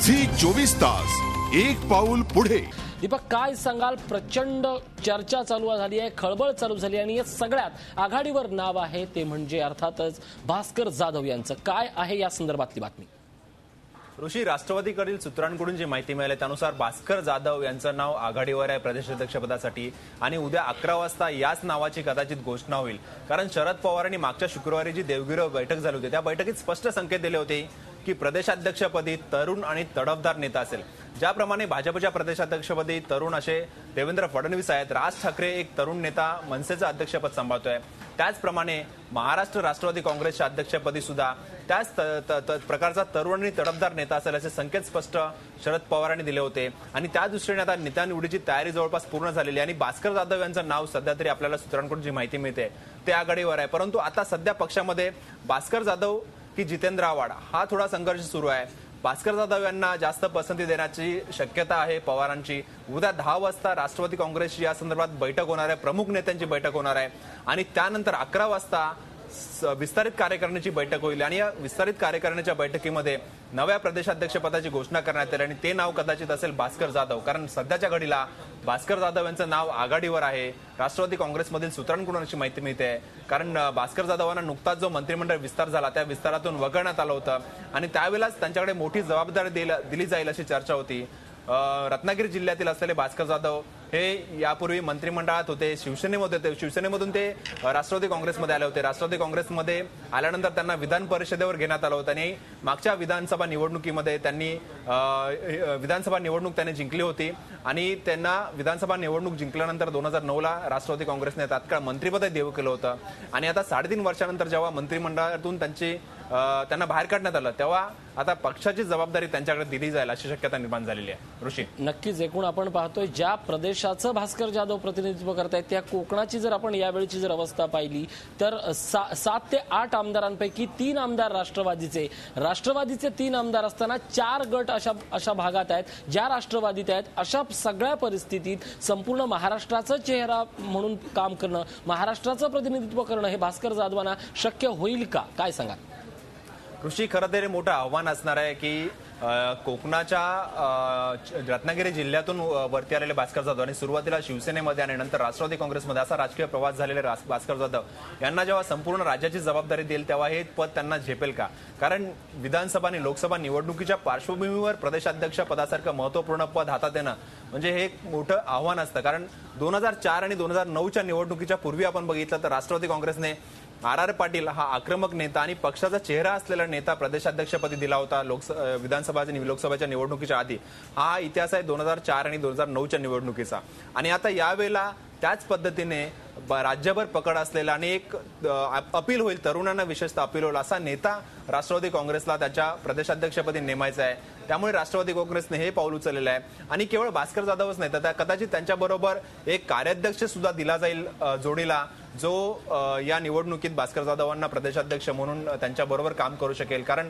Zee 24 तास एक पाऊल पुढे। दीपक, काय सांगाल? प्रचंड चर्चा चालू झाली आहे, खळबळ चालू झाली आणि या सगळ्यात आघाडीवर नाव आहे ते म्हणजे अर्थातच भास्कर जाधव यांचं। काय आहे या संदर्भातली बातमी? ऋषी, राष्ट्रवादीकडील सूत्रांकडून जी माहिती मिळाली त्यानुसार भास्कर जाधव यांचं नाव आघाडीवर आहे प्रदेशाध्यक्षपदासाठी आणि उद्या 11 वाजता याच नावाची कदाचित घोषणा होईल। कारण शरद पवारांनी मागच्या शुक्रवारी जी देवगिरीवर बैठक झाली होती त्या बैठकीत स्पष्ट संकेत दिले होते की प्रदेशाध्यक्षपदी तरुण आणि तडफदार नेता असेल। ज्याप्रमाणे भाजपच्या प्रदेशाध्यक्षपदी तरुण असे देवेंद्र फडणवीस आहेत, राज ठाकरे एक तरुण नेता मनसेचं अध्यक्षपद सांभाळतोय, त्याचप्रमाणे महाराष्ट्र राष्ट्रवादी काँग्रेसच्या अध्यक्षपदी सुद्धा त्याच प्रकारचा तरुण आणि तडफदार नेता असेल असे संकेत स्पष्ट शरद पवारांनी दिले होते। आणि त्या दृष्टीने आता नेता निवडीची तयारी जवळपास पूर्ण झालेली आणि भास्कर जाधव यांचं नाव सध्या तरी आपल्याला सूत्रांकडून जी माहिती मिळते ते आघाडीवर आहे। परंतु आता सध्या पक्षामध्ये भास्कर जाधव की जितेंद्र आव्हाड हा थोडा संघर्ष सुरू आहे। भास्कर जाधव यांना जास्त पसंती देण्याची शक्यता आहे पवारांची। उद्या 10 वाजता राष्ट्रवादी काँग्रेसची या संदर्भात बैठक होणार आहे, प्रमुख नेत्यांची बैठक होणार आहे आणि त्यानंतर 11 वाजता विस्तारित कार्यकारिणीची बैठक होईल आणि या विस्तारित कार्यकारिणीच्या बैठकीमध्ये नव्या प्रदेशाध्यक्षपदाची घोषणा करण्यात येईल आणि ते नाव कदाचित असेल भास्कर जाधव। कारण सध्याच्या घडीला भास्कर जाधव यांचं नाव आघाडीवर आहे राष्ट्रवादी काँग्रेसमधील सूत्रांकडून अशी माहिती मिळते। कारण भास्कर जाधवांना नुकताच जो मंत्रिमंडळ विस्तार झाला त्या विस्तारातून वगळण्यात आलं होतं आणि त्यावेळेलाच त्यांच्याकडे मोठी जबाबदारी दिली जाईल अशी चर्चा होती। रत्नागिरी जिल्ह्यातील असलेले भास्कर जाधव हे यापूर्वी मंत्रिमंडळात होते, शिवसेनेमध्ये होते, शिवसेनेमधून ते राष्ट्रवादी काँग्रेसमध्ये आले होते। राष्ट्रवादी काँग्रेसमध्ये आल्यानंतर त्यांना विधान परिषदेवर घेण्यात आलं होतं आणि मागच्या विधानसभा निवडणुकीमध्ये त्यांनी विधानसभा निवडणूक त्यांनी जिंकली होती आणि त्यांना विधानसभा निवडणूक जिंकल्यानंतर 2009ला राष्ट्रवादी काँग्रेसने तात्काळ मंत्रिपद देऊ केलं होतं आणि आता 3.5 वर्षानंतर जेव्हा मंत्रिमंडळातून त्यांना बाहेर काढण्यात आलं तेव्हा आता पक्षाची जबाबदारी त्यांच्याकडे दिली जाईल अशी शक्यता निर्माण झालेली आहे। ऋषी, नक्कीच एकूण आपण पाहतोय ज्या प्रदेशाचं भास्कर जाधव प्रतिनिधित्व करतायत त्या कोकणाची जर आपण यावेळची जर अवस्था पाहिली तर 7 ते 8 आमदारांपैकी 3 आमदार राष्ट्रवादीचे 3 आमदार असताना 4 गट अशा भागात आहेत ज्या राष्ट्रवादीत आहेत। अशा सगळ्या परिस्थितीत संपूर्ण महाराष्ट्राचा चेहरा म्हणून काम करणं, महाराष्ट्राचं प्रतिनिधित्व करणं हे भास्कर जाधवांना शक्य होईल का? काय सांगा ऋषी? खरं तर मोठं आव्हान असणार आहे की कोकणाच्या रत्नागिरी जिल्ह्यातून वरती आलेले भास्कर जाधव आणि सुरुवातीला शिवसेनेमध्ये आणि नंतर राष्ट्रवादी काँग्रेसमध्ये असा राजकीय प्रवास झालेले भास्कर जाधव यांना जेव्हा संपूर्ण राज्याची जबाबदारी देईल तेव्हा हे पद त्यांना झेपेल का? कारण विधानसभा आणि लोकसभा निवडणुकीच्या पार्श्वभूमीवर प्रदेशाध्यक्ष पदासारखं महत्वपूर्ण पद हातात येणं म्हणजे हे एक मोठं आव्हान असतं। कारण 2004 आणि 2009च्या निवडणुकीच्या पूर्वी आपण बघितलं तर राष्ट्रवादी काँग्रेसने आर पाटील हा आक्रमक नेता आणि पक्षाचा चेहरा असलेला नेता प्रदेशाध्यक्षपदी दिला होता लोकसभेच्या निवडणुकीच्या आधी। हा इतिहास आहे 2004 आणि 2009च्या निवडणुकीचा आणि आता यावेळेला त्याच पद्धतीने राज्यभर पकड असलेला आणि एक अपील होईल तरुणांना, विशेषतः अपील होईल असा नेता राष्ट्रवादी काँग्रेसला त्याच्या प्रदेशाध्यक्षपदी नेमायचा आहे। त्यामुळे राष्ट्रवादी काँग्रेसने हे पाऊल उचललेलं आहे आणि केवळ भास्कर जाधवच नाही तर कदाचित त्यांच्याबरोबर एक कार्याध्यक्ष सुद्धा दिला जाईल जोडीला, जो या निवडणुकीत भास्कर जाधवांना प्रदेशाध्यक्ष म्हणून त्यांच्याबरोबर काम करू शकेल। कारण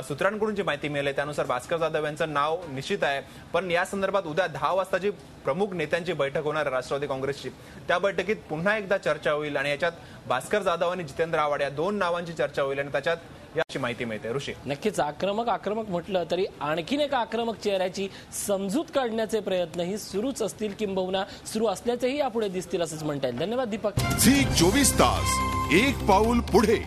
सूत्रांकडून जी माहिती मिळाली त्यानुसार भास्कर जाधव यांचं नाव निश्चित आहे, पण या संदर्भात उद्या 10 वाजता जी प्रमुख नेत्यांची बैठक होणार आहे राष्ट्रवादी काँग्रेसची त्या बैठकीत पुन्हा एकदा चर्चा होईल आणि याच्यात भास्कर जाधव आणि जितेंद्र आव्हाड या 2 नावांची चर्चा होईल आणि त्याच्यात याची माहिती मिळते। ऋषी, नक्कीच आक्रमक म्हटलं तरी आणखीन एका आक्रमक चेहऱ्याची समजूत काढण्याचे प्रयत्नही सुरूच असतील, किंबहुना सुरू असल्याचेही यापुढे दिसतील असंच म्हणता येईल। धन्यवाद दीपक। झी 24 तास एक पाऊल पुढे।